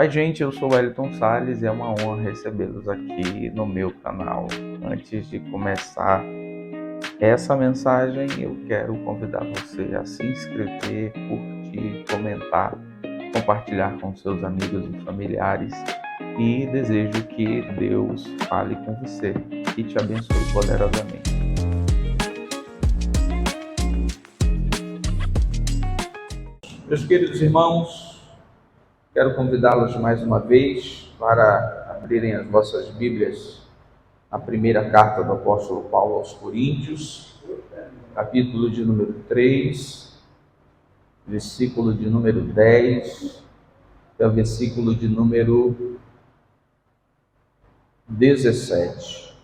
Oi, gente, eu sou o Wellington Salles e é uma honra recebê-los aqui no meu canal. Antes de começar essa mensagem, eu quero convidar você a se inscrever, curtir, comentar, compartilhar com seus amigos e familiares e desejo que Deus fale com você e te abençoe poderosamente. Meus queridos irmãos, quero convidá-los mais uma vez para abrirem as vossas Bíblias na primeira carta do apóstolo Paulo aos Coríntios, capítulo de número 3, versículo de número 10, até o versículo de número 17.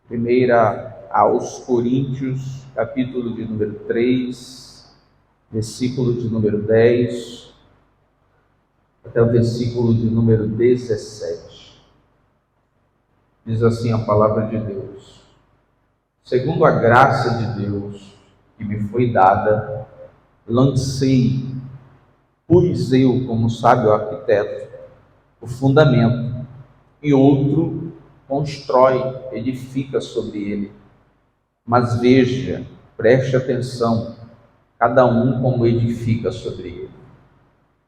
Primeira aos Coríntios, capítulo de número 3, versículo de número 10, até o versículo de número 17. Diz assim a palavra de Deus: segundo a graça de Deus que me foi dada, lancei, pus eu como sábio arquiteto, o fundamento, e outro constrói, edifica sobre ele. Mas veja, preste atenção, cada um como edifica sobre ele.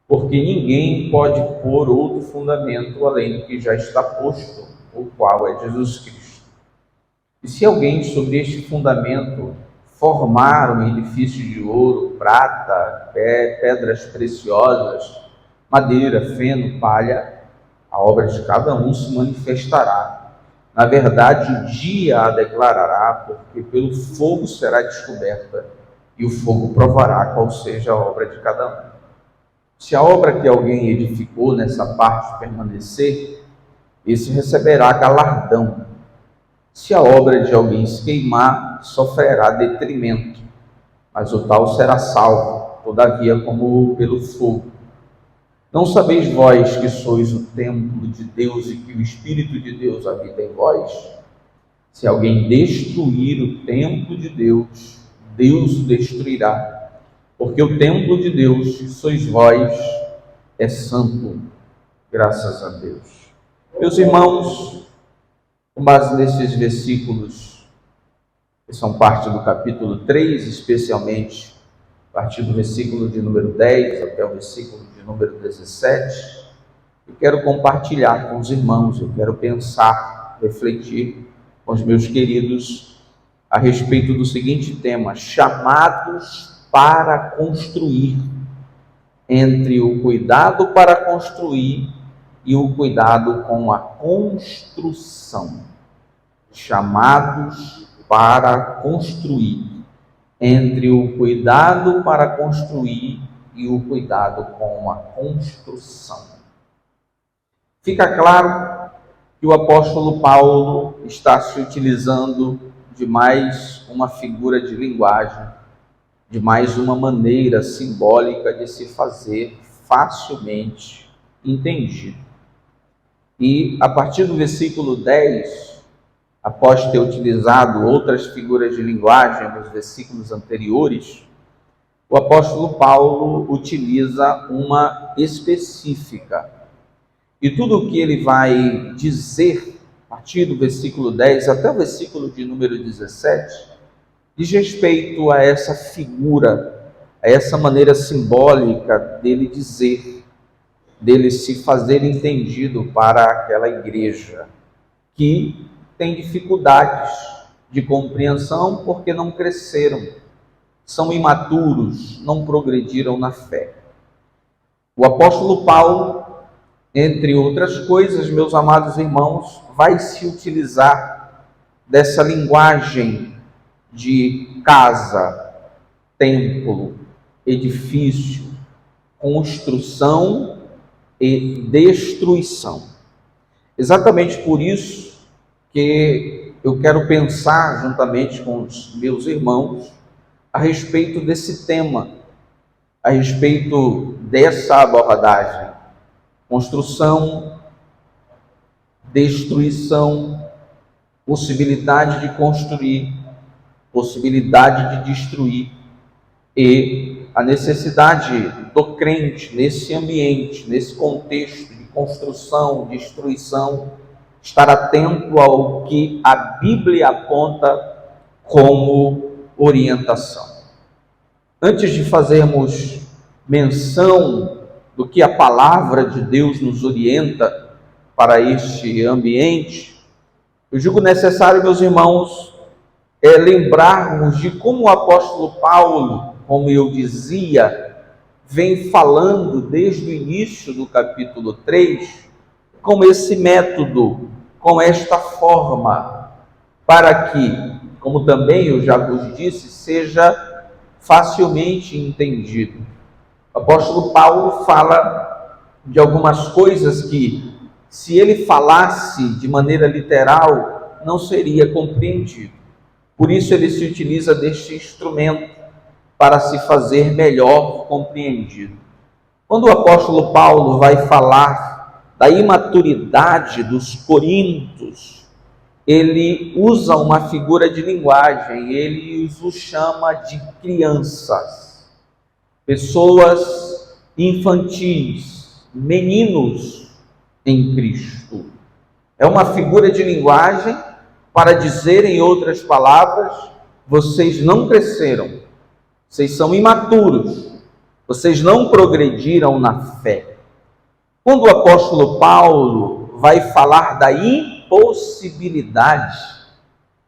Porque ninguém pode pôr outro fundamento além do que já está posto, o qual é Jesus Cristo. E se alguém sobre este fundamento formar um edifício de ouro, prata, pedras preciosas, madeira, feno, palha, a obra de cada um se manifestará. Na verdade, o dia a declarará, porque pelo fogo será descoberta, e o fogo provará qual seja a obra de cada um. Se a obra que alguém edificou nessa parte permanecer, esse receberá galardão. Se a obra de alguém se queimar, sofrerá detrimento, mas o tal será salvo, todavia como pelo fogo. Não sabeis vós que sois o templo de Deus e que o Espírito de Deus habita em vós? Se alguém destruir o templo de Deus, Deus o destruirá. Porque o templo de Deus, que sois vós, é santo, graças a Deus. Meus irmãos, com base nesses versículos, que são parte do capítulo 3, especialmente a partir do versículo de número 10 até o versículo de número 17, eu quero compartilhar com os irmãos, eu quero pensar, refletir com os meus queridos a respeito do seguinte tema: chamados para construir, entre o cuidado para construir e o cuidado com a construção. Chamados para construir, entre o cuidado para construir e o cuidado com a construção. Fica claro que o apóstolo Paulo está se utilizando de mais uma figura de linguagem, de mais uma maneira simbólica de se fazer facilmente entendido. E a partir do versículo 10, após ter utilizado outras figuras de linguagem nos versículos anteriores, o apóstolo Paulo utiliza uma específica. E tudo o que ele vai dizer, a partir do versículo 10 até o versículo de número 17, diz respeito a essa figura, a essa maneira simbólica dele dizer, dele se fazer entendido para aquela igreja que tem dificuldades de compreensão porque não cresceram, são imaturos, não progrediram na fé. O apóstolo Paulo, entre outras coisas, meus amados irmãos, vai se utilizar dessa linguagem de casa, templo, edifício, construção e destruição. Exatamente por isso que eu quero pensar juntamente com os meus irmãos a respeito desse tema, a respeito dessa abordagem: construção, destruição, possibilidade de construir, possibilidade de destruir e a necessidade do crente nesse ambiente, nesse contexto de construção, de destruição, estar atento ao que a Bíblia aponta como orientação. Antes de fazermos menção do que a palavra de Deus nos orienta para este ambiente, eu julgo necessário, meus irmãos, lembrarmos de como o apóstolo Paulo, como eu dizia, vem falando desde o início do capítulo 3, com esse método, com esta forma, para que, como também eu já vos disse, seja facilmente entendido. O apóstolo Paulo fala de algumas coisas que, se ele falasse de maneira literal, não seria compreendido. Por isso ele se utiliza deste instrumento para se fazer melhor compreendido. Quando o apóstolo Paulo vai falar da imaturidade dos coríntios, ele usa uma figura de linguagem, ele os chama de crianças, pessoas infantis, meninos em Cristo. É uma figura de linguagem para dizer, em outras palavras, vocês não cresceram, vocês são imaturos, vocês não progrediram na fé. Quando o apóstolo Paulo vai falar da impossibilidade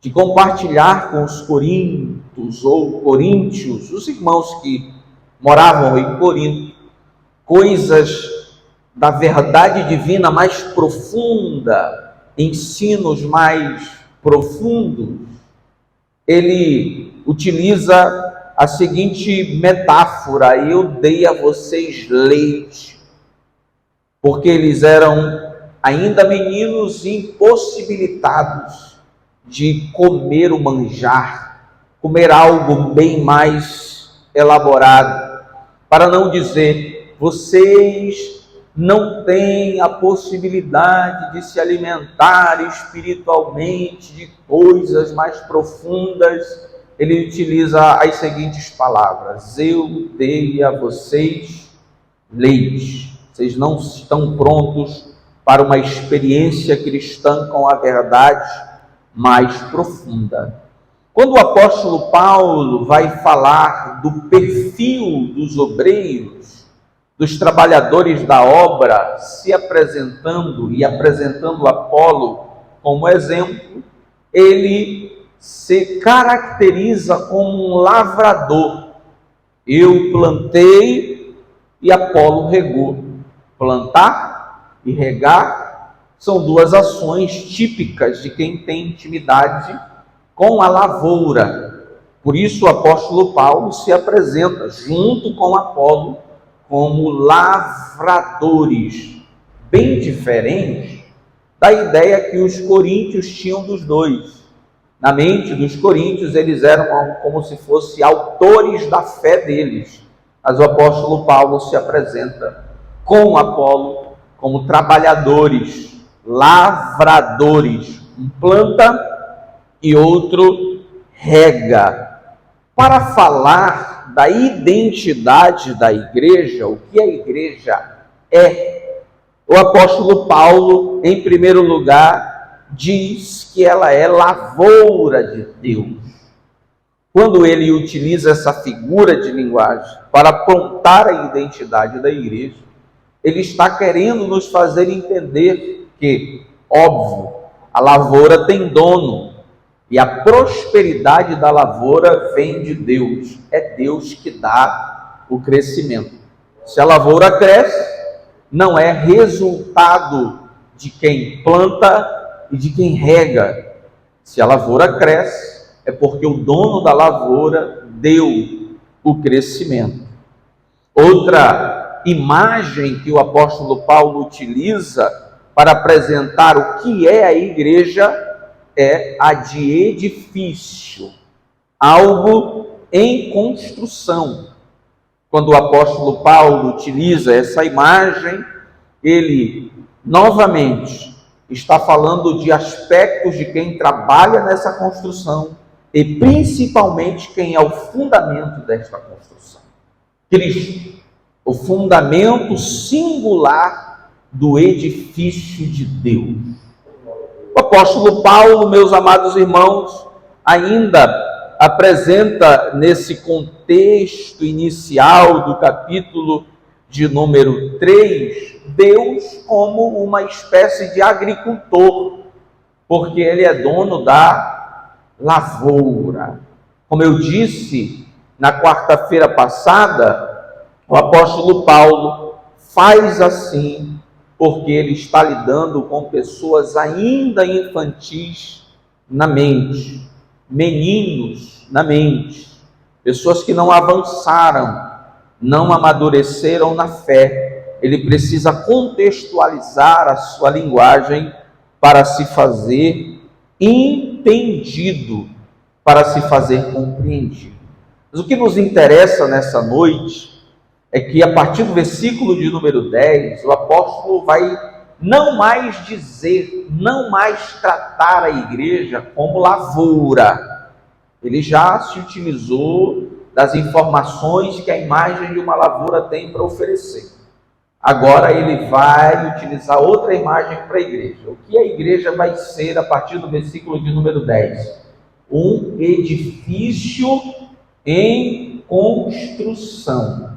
de compartilhar com os coríntios ou coríntios, os irmãos que moravam em Corinto, coisas da verdade divina mais profunda, ensinos mais profundos, ele utiliza a seguinte metáfora: eu dei a vocês leite, porque eles eram ainda meninos impossibilitados de comer o manjar, comer algo bem mais elaborado, para não dizer, vocês não têm a possibilidade de se alimentar espiritualmente de coisas mais profundas. Ele utiliza as seguintes palavras: eu dei a vocês leite. Vocês não estão prontos para uma experiência cristã com a verdade mais profunda. Quando o apóstolo Paulo vai falar do perfil dos obreiros, dos trabalhadores da obra, se apresentando e apresentando Apolo como exemplo, ele se caracteriza como um lavrador. Eu plantei e Apolo regou. Plantar e regar são duas ações típicas de quem tem intimidade com a lavoura. Por isso o apóstolo Paulo se apresenta junto com Apolo como lavradores, bem diferente da ideia que os coríntios tinham dos dois. Na mente dos coríntios, eles eram como se fossem autores da fé deles. Mas o apóstolo Paulo se apresenta com Apolo como trabalhadores, lavradores. Um planta e outro rega. Para falar da identidade da igreja, o que a igreja é, o apóstolo Paulo, em primeiro lugar, diz que ela é lavoura de Deus. Quando ele utiliza essa figura de linguagem para apontar a identidade da igreja, ele está querendo nos fazer entender que, óbvio, a lavoura tem dono, e a prosperidade da lavoura vem de Deus. É Deus que dá o crescimento. Se a lavoura cresce, não é resultado de quem planta e de quem rega. Se a lavoura cresce, é porque o dono da lavoura deu o crescimento. Outra imagem que o apóstolo Paulo utiliza para apresentar o que é a igreja é a de edifício, algo em construção. Quando o apóstolo Paulo utiliza essa imagem, ele novamente está falando de aspectos de quem trabalha nessa construção e principalmente quem é o fundamento desta construção. Cristo, o fundamento singular do edifício de Deus. O apóstolo Paulo, meus amados irmãos, ainda apresenta nesse contexto inicial do capítulo de número 3, Deus como uma espécie de agricultor, porque ele é dono da lavoura. Como eu disse na quarta-feira passada, o apóstolo Paulo faz assim porque ele está lidando com pessoas ainda infantis na mente, meninos na mente, pessoas que não avançaram, não amadureceram na fé. Ele precisa contextualizar a sua linguagem para se fazer entendido, para se fazer compreendido. Mas o que nos interessa nessa noite é que a partir do versículo de número 10, o apóstolo vai não mais dizer, não mais tratar a igreja como lavoura. Ele já se utilizou das informações que a imagem de uma lavoura tem para oferecer. Agora ele vai utilizar outra imagem para a igreja. O que a igreja vai ser a partir do versículo de número 10? Um edifício em construção.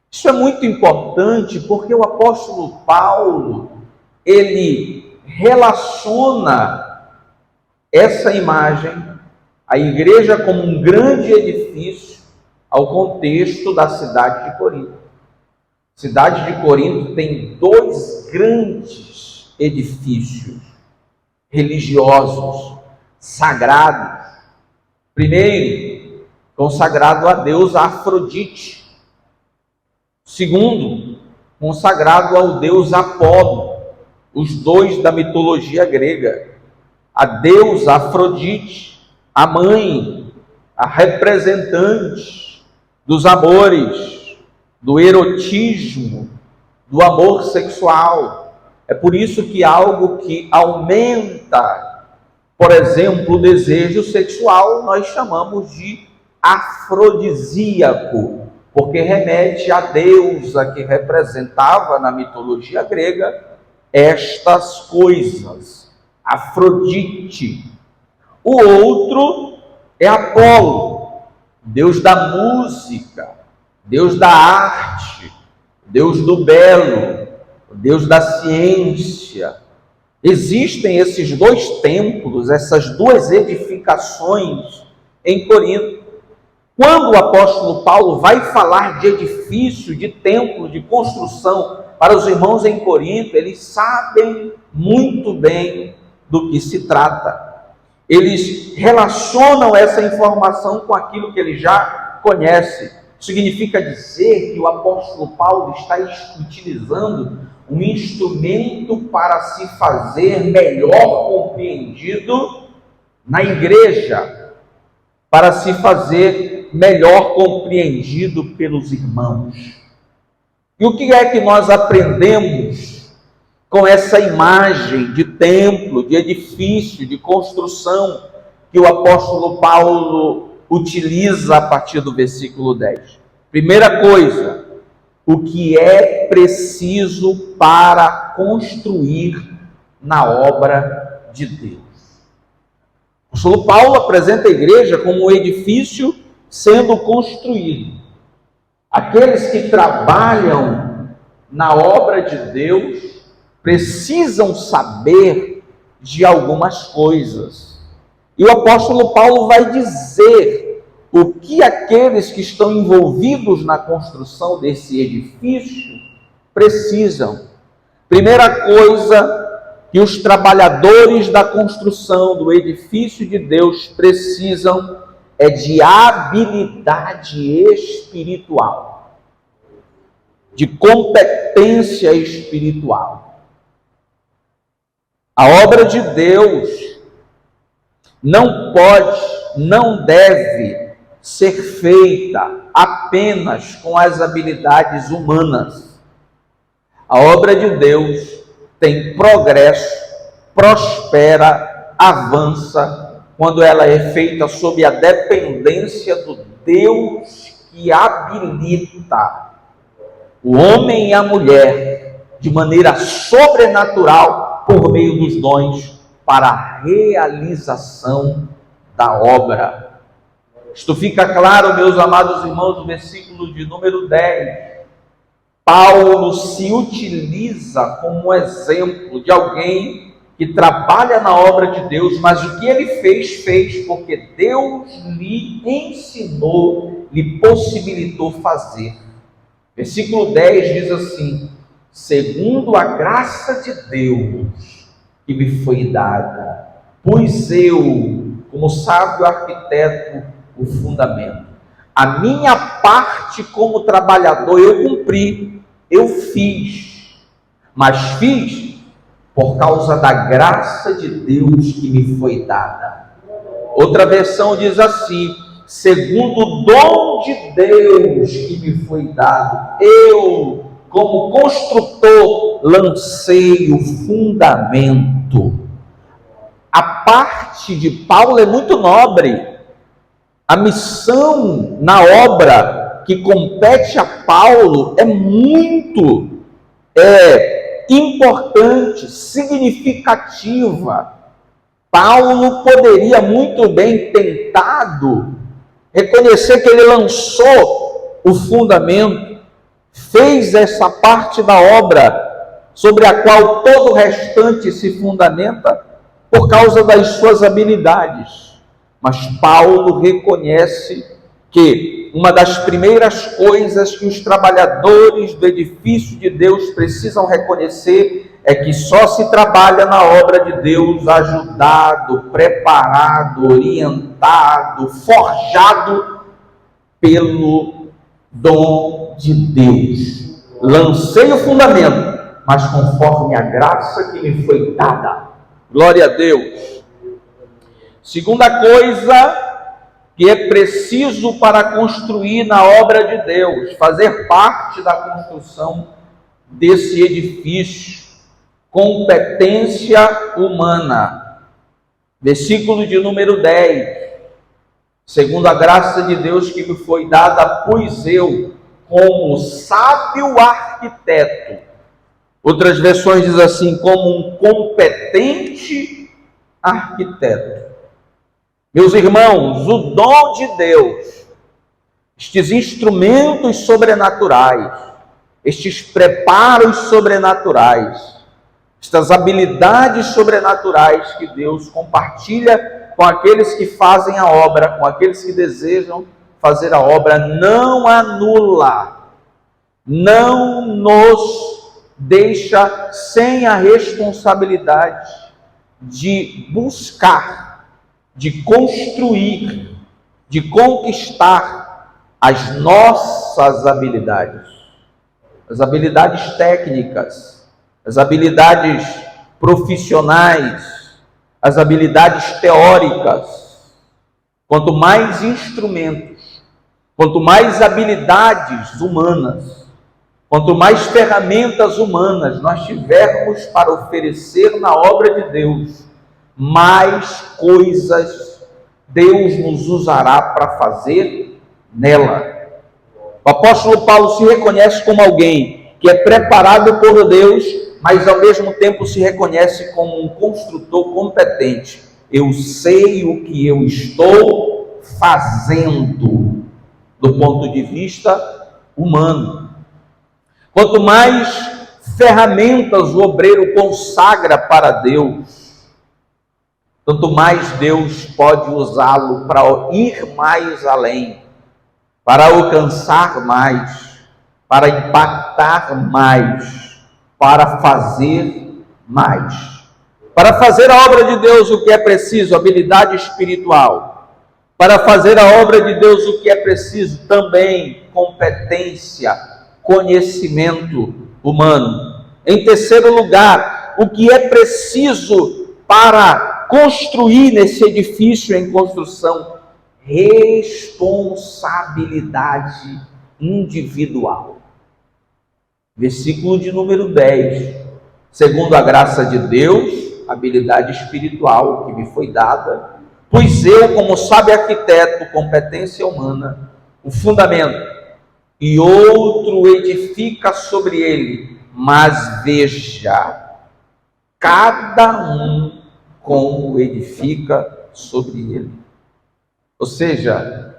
Isso é muito importante porque o apóstolo Paulo, ele relaciona essa imagem, a igreja como um grande edifício, ao contexto da cidade de Corinto. A cidade de Corinto tem dois grandes edifícios religiosos, sagrados. Primeiro, consagrado a deus Afrodite. Segundo, consagrado ao deus Apolo, os dois da mitologia grega. A deusa Afrodite, a mãe, a representante dos amores, do erotismo, do amor sexual. É por isso que algo que aumenta, por exemplo, o desejo sexual, nós chamamos de afrodisíaco, porque remete à deusa que representava na mitologia grega estas coisas, Afrodite. O outro é Apolo, deus da música, deus da arte, deus do belo, deus da ciência. Existem esses dois templos, essas duas edificações em Corinto. Quando o apóstolo Paulo vai falar de edifício, de templo, de construção para os irmãos em Corinto, eles sabem muito bem do que se trata. Eles relacionam essa informação com aquilo que eles já conhecem. Significa dizer que o apóstolo Paulo está utilizando um instrumento para se fazer melhor compreendido na igreja, para se fazer melhor compreendido pelos irmãos. E o que é que nós aprendemos com essa imagem de templo, de edifício, de construção que o apóstolo Paulo utiliza a partir do versículo 10? Primeira coisa, o que é preciso para construir na obra de Deus. O apóstolo Paulo apresenta a igreja como um edifício sendo construído. Aqueles que trabalham na obra de Deus precisam saber de algumas coisas. E o apóstolo Paulo vai dizer o que aqueles que estão envolvidos na construção desse edifício precisam. Primeira coisa que os trabalhadores da construção do edifício de Deus precisam é de habilidade espiritual, de competência espiritual. A obra de Deus não pode, não deve ser feita apenas com as habilidades humanas. A obra de Deus tem progresso, prospera, avança, quando ela é feita sob a dependência do Deus que habilita o homem e a mulher de maneira sobrenatural por meio dos dons para a realização da obra. Isto fica claro, meus amados irmãos, no versículo de número 10. Paulo se utiliza como exemplo de alguém que trabalha na obra de Deus, mas o que ele fez porque Deus lhe ensinou, lhe possibilitou fazer. Versículo 10 diz assim: segundo a graça de Deus que me foi dada, pus eu, como sábio arquiteto, o fundamento. A minha parte como trabalhador eu cumpri, eu fiz, mas fiz por causa da graça de Deus que me foi dada. Outra versão diz assim: segundo o dom de Deus que me foi dado, eu, como construtor, lancei o fundamento. A parte de Paulo é muito nobre. A missão na obra que compete a Paulo é muito importante, significativa. Paulo poderia muito bem tentado reconhecer que ele lançou o fundamento, fez essa parte da obra sobre a qual todo o restante se fundamenta por causa das suas habilidades. Mas Paulo reconhece que uma das primeiras coisas que os trabalhadores do edifício de Deus precisam reconhecer é que só se trabalha na obra de Deus ajudado, preparado, orientado, forjado pelo dom de Deus. Lancei o fundamento, mas conforme a graça que me foi dada. Glória a Deus. Segunda coisa que é preciso para construir na obra de Deus, fazer parte da construção desse edifício, competência humana. Versículo de número 10. Segundo a graça de Deus que me foi dada, pus eu como sábio arquiteto. Outras versões dizem assim, como um competente arquiteto. Meus irmãos, o dom de Deus, estes instrumentos sobrenaturais, estes preparos sobrenaturais, estas habilidades sobrenaturais que Deus compartilha com aqueles que fazem a obra, com aqueles que desejam fazer a obra, não anula, não nos deixa sem a responsabilidade de buscar, de construir, de conquistar as nossas habilidades, as habilidades técnicas, as habilidades profissionais, as habilidades teóricas. Quanto mais instrumentos, quanto mais habilidades humanas, quanto mais ferramentas humanas nós tivermos para oferecer na obra de Deus, mais coisas Deus nos usará para fazer nela. O apóstolo Paulo se reconhece como alguém que é preparado por Deus, mas ao mesmo tempo se reconhece como um construtor competente. Eu sei o que eu estou fazendo do ponto de vista humano. Quanto mais ferramentas o obreiro consagra para Deus, tanto mais Deus pode usá-lo para ir mais além, para alcançar mais, para impactar mais, para fazer mais. Para fazer a obra de Deus, o que é preciso? Habilidade espiritual. Para fazer a obra de Deus, o que é preciso? Também competência, conhecimento humano. Em terceiro lugar, o que é preciso para construir nesse edifício em construção? Responsabilidade individual. Versículo de número 10. Segundo a graça de Deus, habilidade espiritual que me foi dada, pois eu, como sábio arquiteto, competência humana, o fundamento, e outro edifica sobre ele. Mas veja, cada um como edifica sobre ele. Ou seja,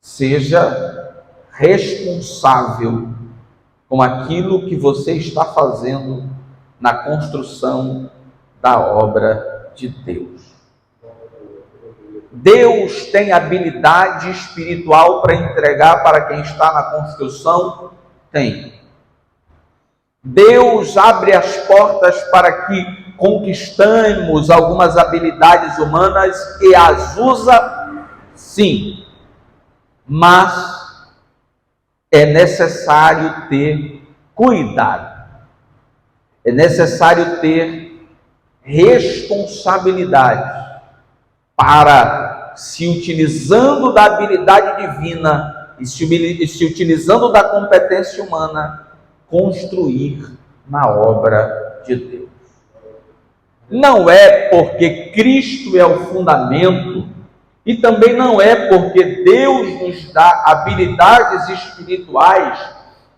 seja responsável com aquilo que você está fazendo na construção da obra de Deus. Deus tem habilidade espiritual para entregar para quem está na construção? Tem. Deus abre as portas para que conquistemos algumas habilidades humanas e as usa? Sim. Mas é necessário ter cuidado. É necessário ter responsabilidade para, se utilizando da habilidade divina e se utilizando da competência humana, construir na obra de Deus. Não é porque Cristo é o fundamento, e também não é porque Deus nos dá habilidades espirituais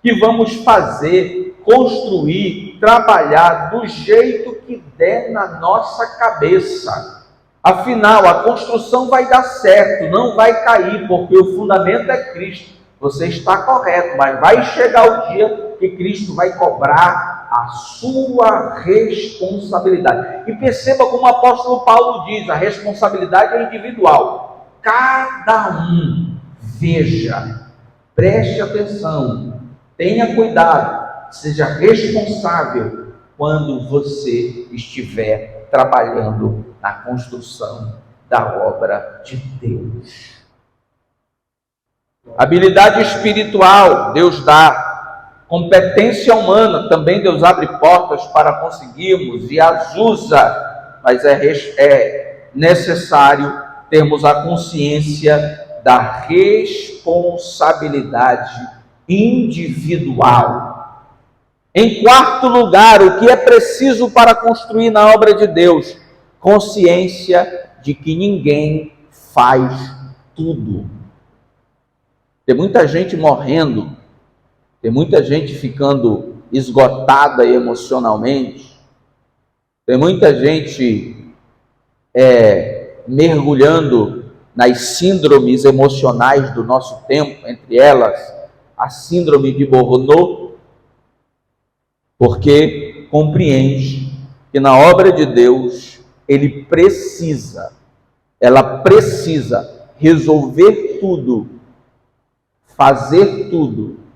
que vamos fazer, construir, trabalhar do jeito que der na nossa cabeça. Afinal, a construção vai dar certo, não vai cair, porque o fundamento é Cristo. Você está correto, mas vai chegar o dia que Cristo vai cobrar a sua responsabilidade. E perceba como o apóstolo Paulo diz, a responsabilidade é individual. Cada um, veja, preste atenção, tenha cuidado, seja responsável quando você estiver trabalhando na construção da obra de Deus. Habilidade espiritual, Deus dá. Competência humana, também Deus abre portas para conseguirmos e as usa. Mas é necessário termos a consciência da responsabilidade individual. Em quarto lugar, o que é preciso para construir na obra de Deus? Consciência de que ninguém faz tudo. Tem muita gente morrendo, tem muita gente ficando esgotada emocionalmente, tem muita gente mergulhando nas síndromes emocionais do nosso tempo, entre elas a síndrome de Burnout, porque compreende que na obra de Deus ela precisa resolver tudo, fazer tudo.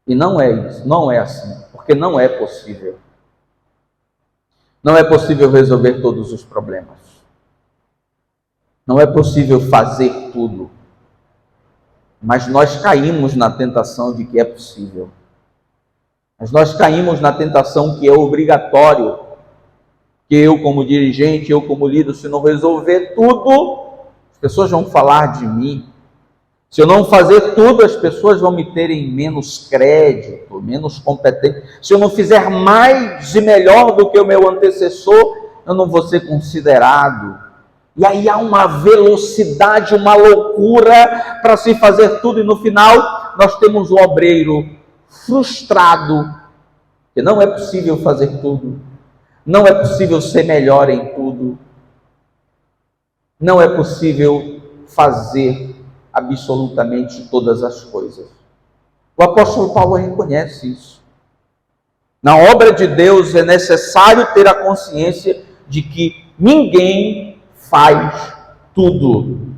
E não é isso, não é assim, porque não é possível. Não é possível resolver todos os problemas. Não é possível fazer tudo. Mas nós caímos na tentação de que é possível. Mas nós caímos na tentação que é obrigatório, que eu como dirigente, eu como líder, se não resolver tudo, as pessoas vão falar de mim. Se eu não fazer tudo, as pessoas vão me terem menos crédito, menos competência. Se eu não fizer mais e melhor do que o meu antecessor, eu não vou ser considerado. E aí há uma velocidade, uma loucura para se fazer tudo, e no final nós temos o obreiro frustrado, que não é possível fazer tudo, não é possível ser melhor em tudo, não é possível fazer absolutamente todas as coisas. O apóstolo Paulo reconhece isso. Na obra de Deus é necessário ter a consciência de que ninguém faz tudo.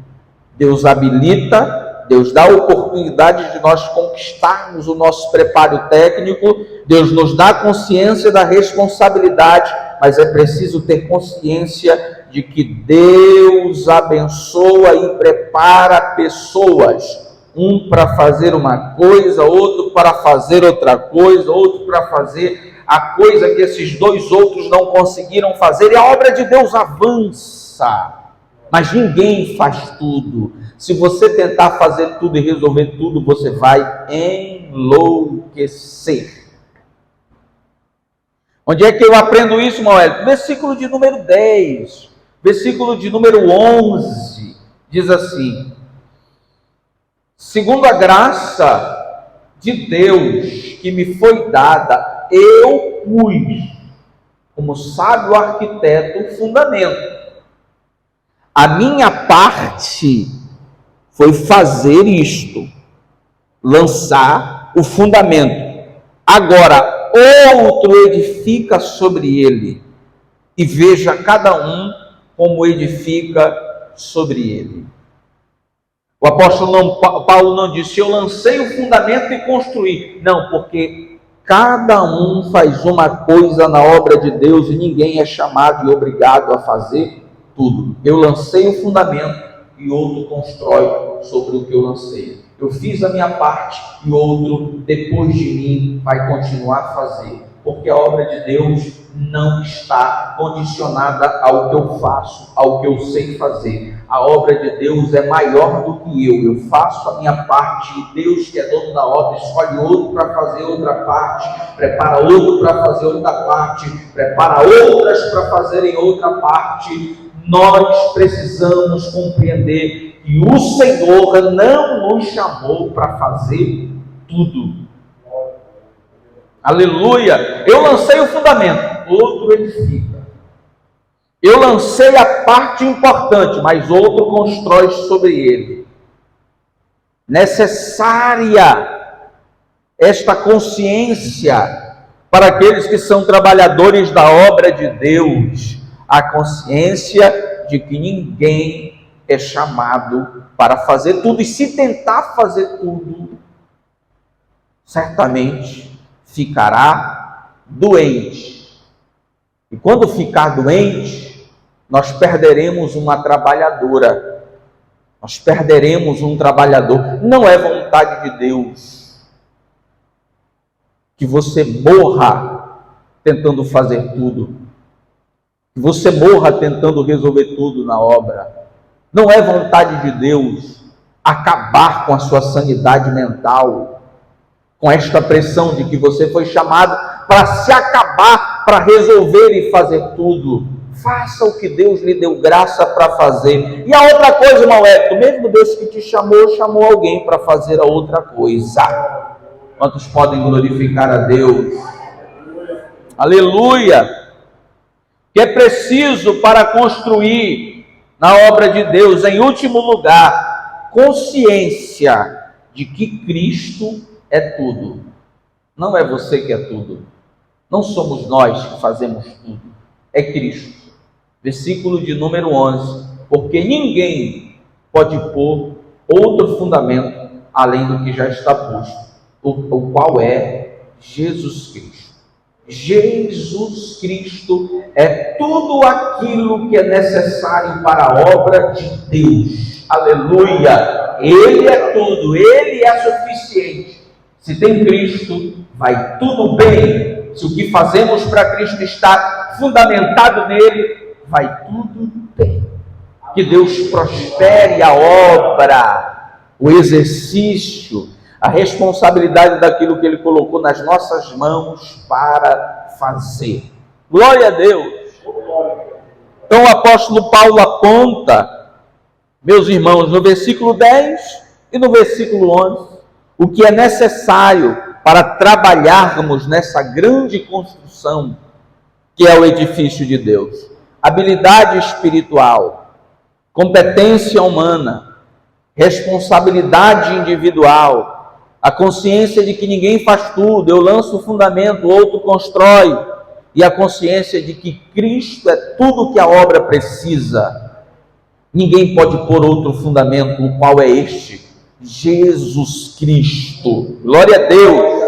Deus habilita, Deus dá a oportunidade de nós conquistarmos o nosso preparo técnico, Deus nos dá consciência da responsabilidade, mas é preciso ter consciência de que Deus abençoa e prepara pessoas, um para fazer uma coisa, outro para fazer outra coisa, outro para fazer a coisa que esses dois outros não conseguiram fazer, e a obra de Deus avança, mas ninguém faz tudo. Se você tentar fazer tudo e resolver tudo, você vai enlouquecer. Onde é que eu aprendo isso, Moel? Versículo de número 10. Versículo de número 11, diz assim: segundo a graça de Deus que me foi dada, eu pus, como sábio arquiteto, o fundamento. A minha parte foi fazer isto, lançar o fundamento. Agora, outro edifica sobre ele, e veja cada um como edifica sobre ele. O apóstolo Paulo não disse, eu lancei o fundamento e construí. Não, porque cada um faz uma coisa na obra de Deus e ninguém é chamado e obrigado a fazer tudo. Eu lancei o fundamento e outro constrói sobre o que eu lancei. Eu fiz a minha parte e outro, depois de mim, vai continuar a fazer. Porque a obra de Deus não está condicionada ao que eu faço, ao que eu sei fazer. A obra de Deus é maior do que eu. Eu faço a minha parte e Deus, que é dono da obra, escolhe outro para fazer outra parte, prepara outro para fazer outra parte, prepara outras para fazerem outra parte. Nós precisamos compreender que o Senhor não nos chamou para fazer tudo. Aleluia! Eu lancei o fundamento, outro edifica. Eu lancei a parte importante, mas outro constrói sobre ele. Necessária esta consciência para aqueles que são trabalhadores da obra de Deus, a consciência de que ninguém é chamado para fazer tudo, e se tentar fazer tudo, certamente ficará doente. E quando ficar doente, nós perderemos uma trabalhadora, nós perderemos um trabalhador. Não é vontade de Deus que você morra tentando fazer tudo, que você morra tentando resolver tudo na obra. Não é vontade de Deus acabar com a sua sanidade mental, com esta pressão de que você foi chamado para se acabar, para resolver e fazer tudo. Faça o que Deus lhe deu graça para fazer. E a outra coisa, irmão Hector, mesmo Deus que te chamou, chamou alguém para fazer a outra coisa. Quantos podem glorificar a Deus? Aleluia! Que é preciso para construir na obra de Deus, em último lugar, consciência de que Cristo é tudo. Não é você que é tudo. Não somos nós que fazemos tudo. É Cristo. Versículo de número 11. Porque ninguém pode pôr outro fundamento além do que já está posto, o qual é Jesus Cristo. Jesus Cristo é tudo aquilo que é necessário para a obra de Deus. Aleluia! Ele é tudo, Ele é suficiente. Se tem Cristo, vai tudo bem. Se o que fazemos para Cristo está fundamentado nele, vai tudo bem. Que Deus prospere a obra, o exercício, a responsabilidade daquilo que Ele colocou nas nossas mãos para fazer. Glória a Deus! Então o apóstolo Paulo aponta, meus irmãos, no versículo 10 e no versículo 11, o que é necessário para trabalharmos nessa grande construção que é o edifício de Deus. Habilidade espiritual, competência humana, responsabilidade individual, a consciência de que ninguém faz tudo, eu lanço o fundamento, o outro constrói, e a consciência de que Cristo é tudo que a obra precisa. Ninguém pode pôr outro fundamento, o qual é este: Jesus Cristo. Glória a Deus.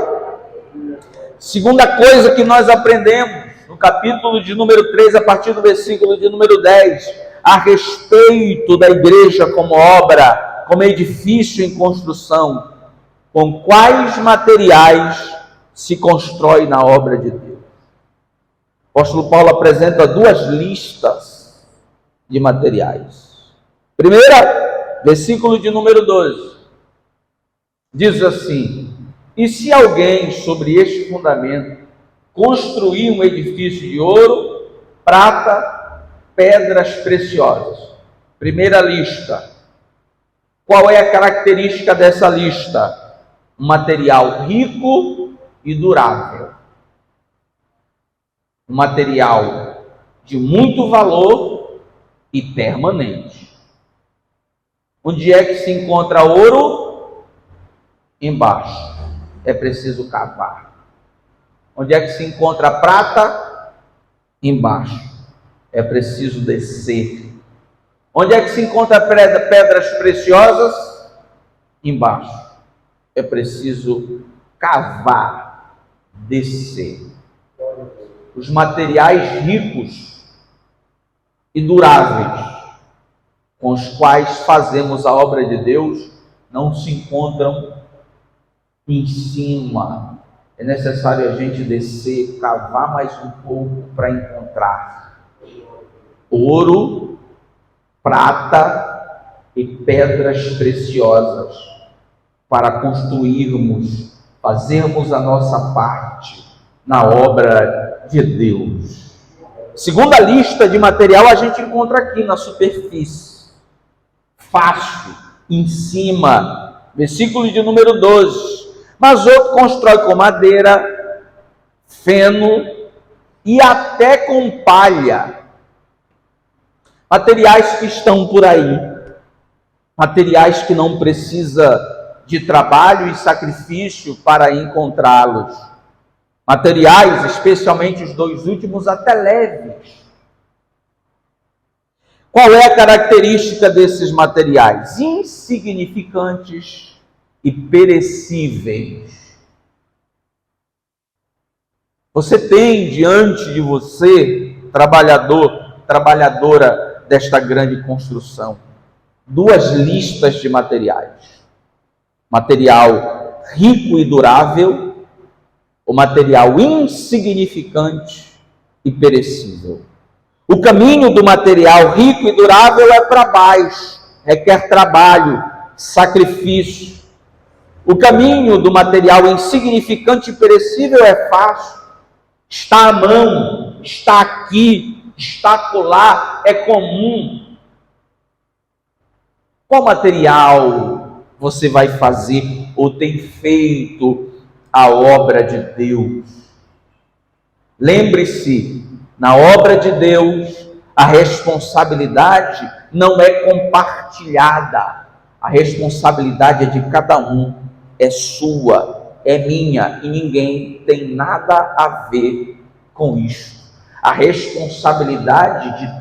Segunda coisa que nós aprendemos no capítulo de número 3, a partir do versículo de número 10, a respeito da igreja como obra, como edifício em construção, com quais materiais se constrói na obra de Deus. O apóstolo Paulo apresenta duas listas de materiais. Primeira, versículo de número 12, diz assim: e se alguém sobre este fundamento construir um edifício de ouro, prata, pedras preciosas. Primeira lista: Qual é a característica dessa lista? Um material rico e durável. Um material de muito valor e permanente. Onde é que se encontra ouro? Embaixo. É preciso cavar. Onde é que se encontra prata? Embaixo. É preciso descer. Onde é que se encontra pedras preciosas? Embaixo. É preciso cavar, descer. Os materiais ricos e duráveis com os quais fazemos a obra de Deus não se encontram em cima. É necessário a gente descer, cavar mais um pouco para encontrar ouro, prata e pedras preciosas para construirmos, fazermos a nossa parte na obra de Deus. Segunda lista de material a gente encontra aqui na superfície. Fácil, em cima, versículo de número 12. Mas outro constrói com madeira, feno e até com palha. Materiais que estão por aí, materiais que não precisa de trabalho e sacrifício para encontrá-los. Materiais, especialmente os dois últimos, até leves. Qual é a característica desses materiais? Insignificantes e perecíveis. Você tem diante de você, trabalhadora desta grande construção, duas listas de materiais. Material rico e durável, o material insignificante e perecível. O caminho do material rico e durável é para baixo, requer trabalho, sacrifício. O caminho do material insignificante e perecível é fácil, está à mão, está aqui, está acolá, é comum. Qual material você vai fazer ou tem feito a obra de Deus? Lembre-se, na obra de Deus, a responsabilidade não é compartilhada. A responsabilidade é de cada um, é sua, é minha, e ninguém tem nada a ver com isso. A responsabilidade de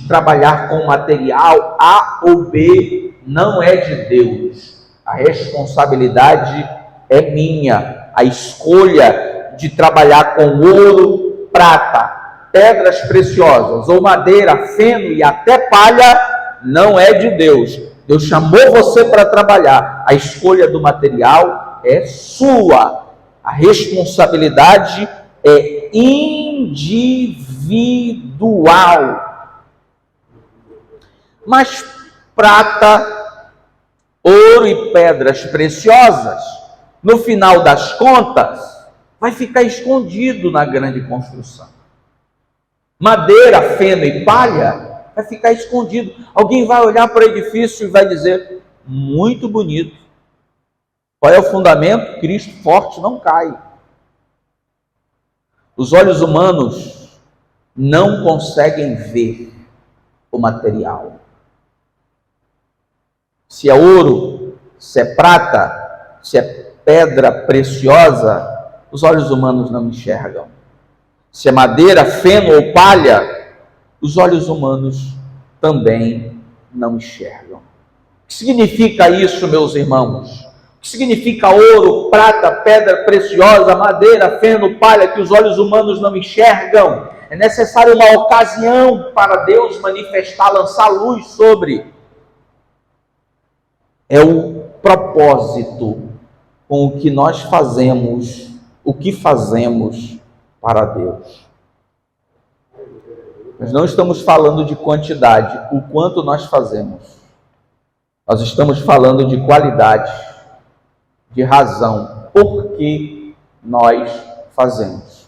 trabalhar com material A ou B não é de Deus. A responsabilidade é minha. A escolha de trabalhar com ouro, prata, pedras preciosas ou madeira, feno e até palha não é de Deus. Deus chamou você para trabalhar. A escolha do material é sua. A responsabilidade é individual. Mas prata, ouro e pedras preciosas, no final das contas, vai ficar escondido na grande construção. Madeira, feno e palha vai ficar escondido. Alguém vai olhar para o edifício e vai dizer: muito bonito. Qual é o fundamento? Cristo forte não cai. Os olhos humanos não conseguem ver o material. Se é ouro, se é prata, se é pedra preciosa, os olhos humanos não enxergam. Se é madeira, feno ou palha, os olhos humanos também não enxergam. O que significa isso, meus irmãos? O que significa ouro, prata, pedra preciosa, madeira, feno, palha, que os olhos humanos não enxergam? É necessário uma ocasião para Deus manifestar, lançar luz sobre. É o propósito com o que nós fazemos, o que fazemos para Deus. Nós não estamos falando de quantidade, o quanto nós fazemos. Nós estamos falando de qualidade, de razão, por que nós fazemos.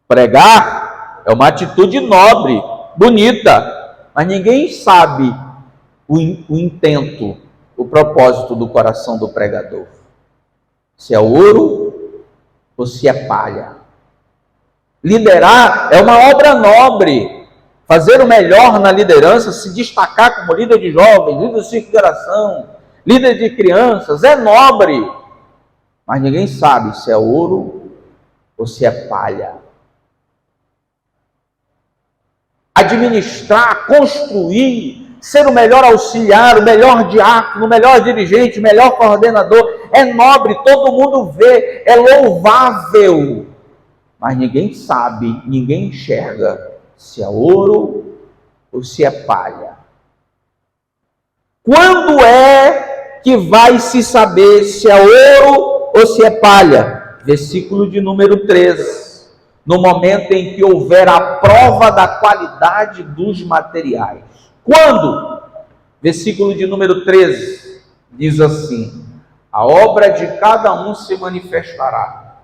Pregar é uma atitude nobre, bonita, mas ninguém sabe o intento, o propósito do coração do pregador. Se é ouro ou se é palha. Liderar é uma obra nobre. Fazer o melhor na liderança, se destacar como líder de jovens, líder de ciclo de oração, líder de crianças, é nobre. Mas ninguém sabe se é ouro ou se é palha. Administrar, construir, ser o melhor auxiliar, o melhor diácono, o melhor dirigente, o melhor coordenador, é nobre, todo mundo vê, é louvável. Mas ninguém sabe, ninguém enxerga se é ouro ou se é palha. Quando é que vai se saber se é ouro ou se é palha? Versículo de número 13. No momento em que houver a prova da qualidade dos materiais. Quando? Versículo de número 13 diz assim: a obra de cada um se manifestará.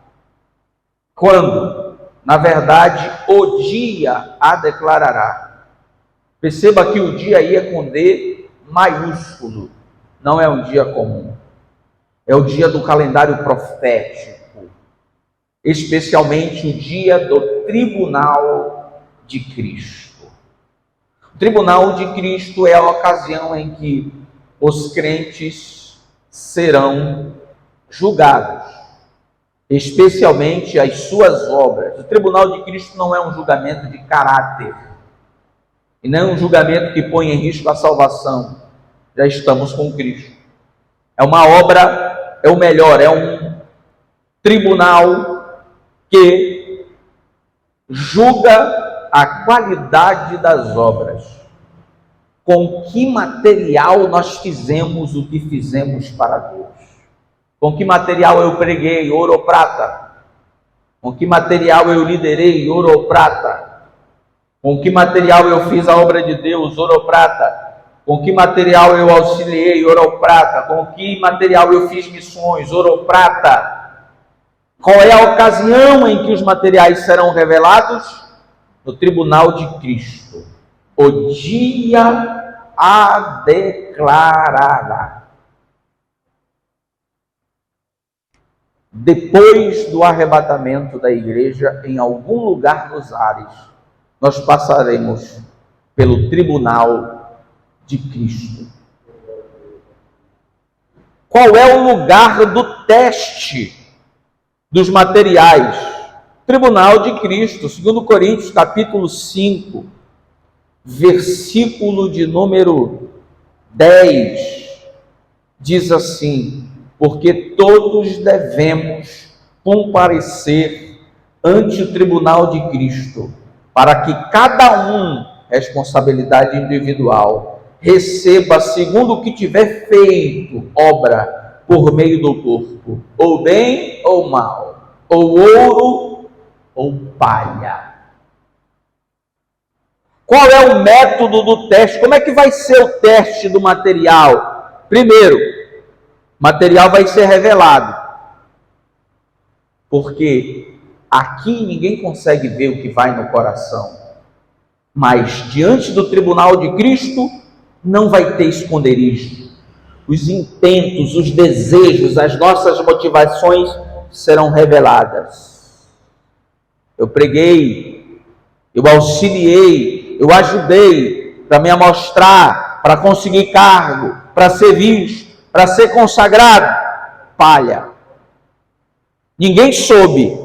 Quando? Na verdade, o dia a declarará. Perceba que o dia aí é com D maiúsculo, não é um dia comum. É o dia do calendário profético, especialmente o dia do tribunal de Cristo. O tribunal de Cristo é a ocasião em que os crentes serão julgados, especialmente as suas obras. O tribunal de Cristo não é um julgamento de caráter, e não é um julgamento que põe em risco a salvação. Já estamos com Cristo. É uma obra, é o melhor, é um tribunal que julga a qualidade das obras. Com que material nós fizemos o que fizemos para Deus? Com que material eu preguei, ouro ou prata? Com que material eu liderei, ouro ou prata? Com que material eu fiz a obra de Deus, ouro ou prata? Com que material eu auxiliei, ouro ou prata? Com que material eu fiz missões, ouro ou prata? Qual é a ocasião em que os materiais serão revelados? No tribunal de Cristo. O dia a declarará. Depois do arrebatamento da igreja, em algum lugar nos ares, nós passaremos pelo tribunal de Cristo. Qual é o lugar do teste dos materiais? Tribunal de Cristo, 2 Coríntios capítulo 5, versículo de número 10, diz assim: porque todos devemos comparecer ante o tribunal de Cristo, para que cada um, responsabilidade individual, receba segundo o que tiver feito obra por meio do corpo, ou bem ou mal, ou ouro ou palha. Qual é o método do teste? Como é que vai ser o teste do material? Primeiro, o material vai ser revelado, porque aqui ninguém consegue ver o que vai no coração, mas diante do tribunal de Cristo não vai ter esconderijo. Os intentos, os desejos, as nossas motivações serão reveladas. Eu preguei, eu auxiliei, eu ajudei para me amostrar, para conseguir cargo, para ser visto, para ser consagrado. Palha. Ninguém soube,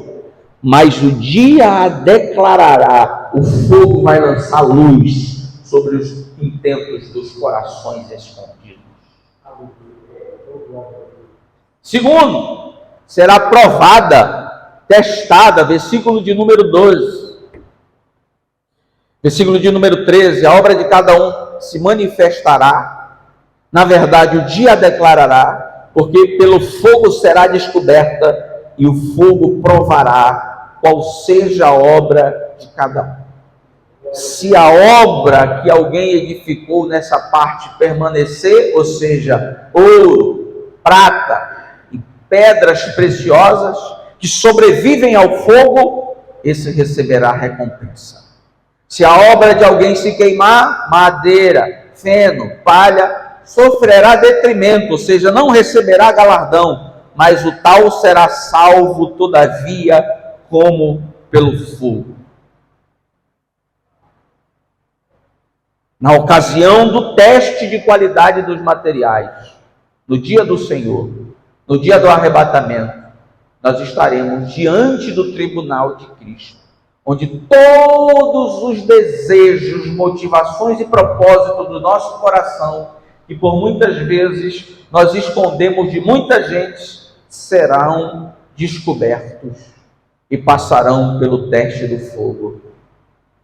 mas o dia a declarará, o fogo vai lançar luz sobre os intentos dos corações escondidos. Segundo, será provada, testada, versículo de número 12. Versículo de número 13, a obra de cada um se manifestará. Na verdade, o dia a declarará, porque pelo fogo será descoberta, e o fogo provará qual seja a obra de cada um. Se a obra que alguém edificou nessa parte permanecer, ou seja, ouro, prata e pedras preciosas que sobrevivem ao fogo, esse receberá recompensa. Se a obra de alguém se queimar, madeira, feno, palha, sofrerá detrimento, ou seja, não receberá galardão, mas o tal será salvo, todavia, como pelo fogo. Na ocasião do teste de qualidade dos materiais, no dia do Senhor, no dia do arrebatamento, nós estaremos diante do tribunal de Cristo, onde todos os desejos, motivações e propósitos do nosso coração, que por muitas vezes nós escondemos de muita gente, serão descobertos e passarão pelo teste do fogo.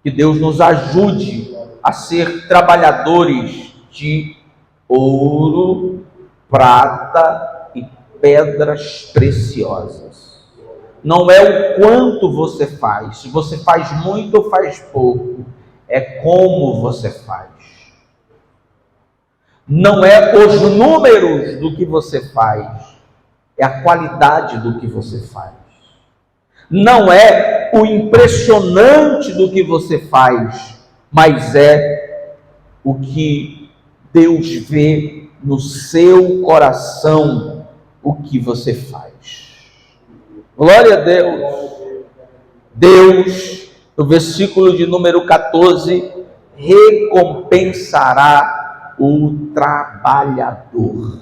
Que Deus nos ajude a ser trabalhadores de ouro, prata e pedras preciosas. Não é o quanto você faz, se você faz muito ou faz pouco, é como você faz. Não é os números do que você faz, é a qualidade do que você faz. Não é o impressionante do que você faz, mas é o que Deus vê no seu coração, o que você faz. Glória a Deus. Deus, no versículo de número 14, recompensará o trabalhador.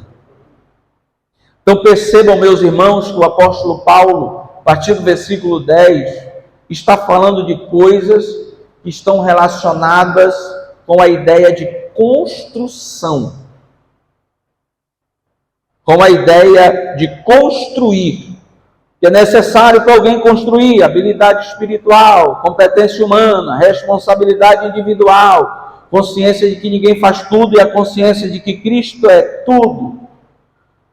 Então percebam, meus irmãos, que o apóstolo Paulo, a partir do versículo 10, está falando de coisas que estão relacionadas com a ideia de construção, com a ideia de construir, que é necessário para alguém construir habilidade espiritual, competência humana, responsabilidade individual, consciência de que ninguém faz tudo e a consciência de que Cristo é tudo.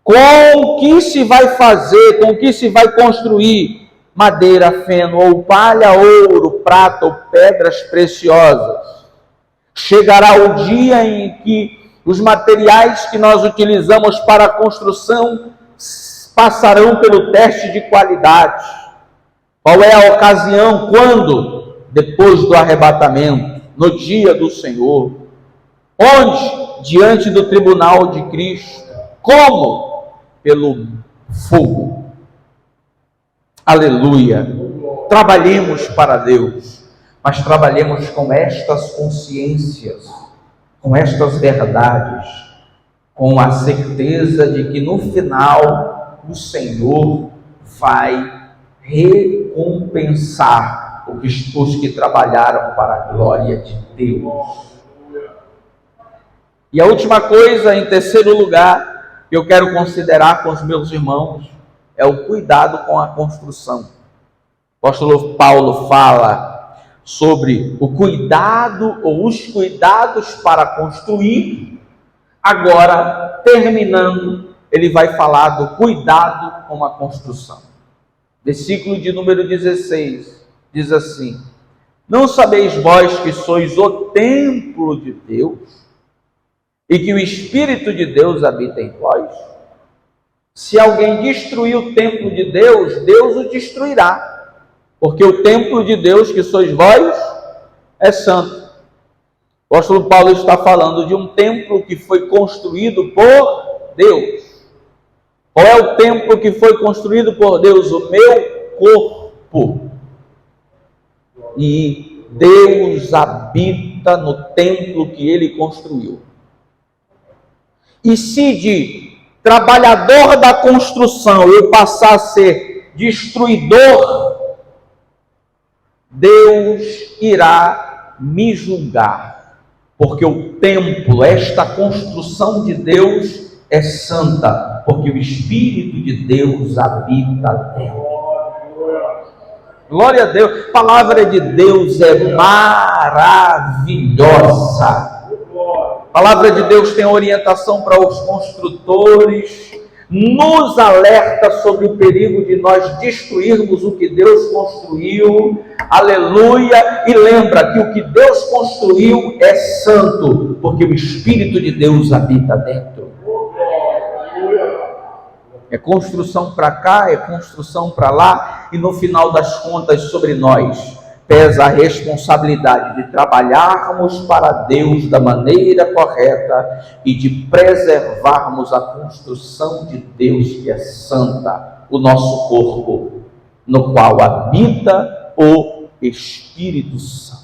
Com o que se vai fazer, com o que se vai construir? Madeira, feno, ou palha, ouro, prata ou pedras preciosas. Chegará o dia em que os materiais que nós utilizamos para a construção passarão pelo teste de qualidade. Qual é a ocasião? Quando? Depois do arrebatamento, no dia do Senhor. Onde? Diante do tribunal de Cristo. Como? Pelo fogo. Aleluia. Trabalhemos para Deus, mas trabalhemos com estas consciências, com estas verdades, com a certeza de que no final o Senhor vai recompensar os que trabalharam para a glória de Deus. E a última coisa, em terceiro lugar, que eu quero considerar com os meus irmãos, é o cuidado com a construção. O apóstolo Paulo fala sobre o cuidado ou os cuidados para construir. Agora, terminando, ele vai falar do cuidado com a construção. Versículo de número 16, diz assim: não sabeis vós que sois o templo de Deus e que o Espírito de Deus habita em vós? Se alguém destruir o templo de Deus, Deus o destruirá, porque o templo de Deus que sois vós é santo. O apóstolo Paulo está falando de um templo que foi construído por Deus. Qual é o templo que foi construído por Deus? O meu corpo. E Deus habita no templo que ele construiu. E se de trabalhador da construção eu passar a ser destruidor, Deus irá me julgar, porque o templo, esta construção de Deus é santa, porque o Espírito de Deus habita dentro. Glória a Deus. A palavra de Deus é maravilhosa. A palavra de Deus tem orientação para os construtores, nos alerta sobre o perigo de nós destruirmos o que Deus construiu, aleluia, e lembra que o que Deus construiu é santo, porque o Espírito de Deus habita dentro. É construção para cá, é construção para lá, e no final das contas sobre nós pesa a responsabilidade de trabalharmos para Deus da maneira correta e de preservarmos a construção de Deus que é santa, o nosso corpo, no qual habita o Espírito Santo.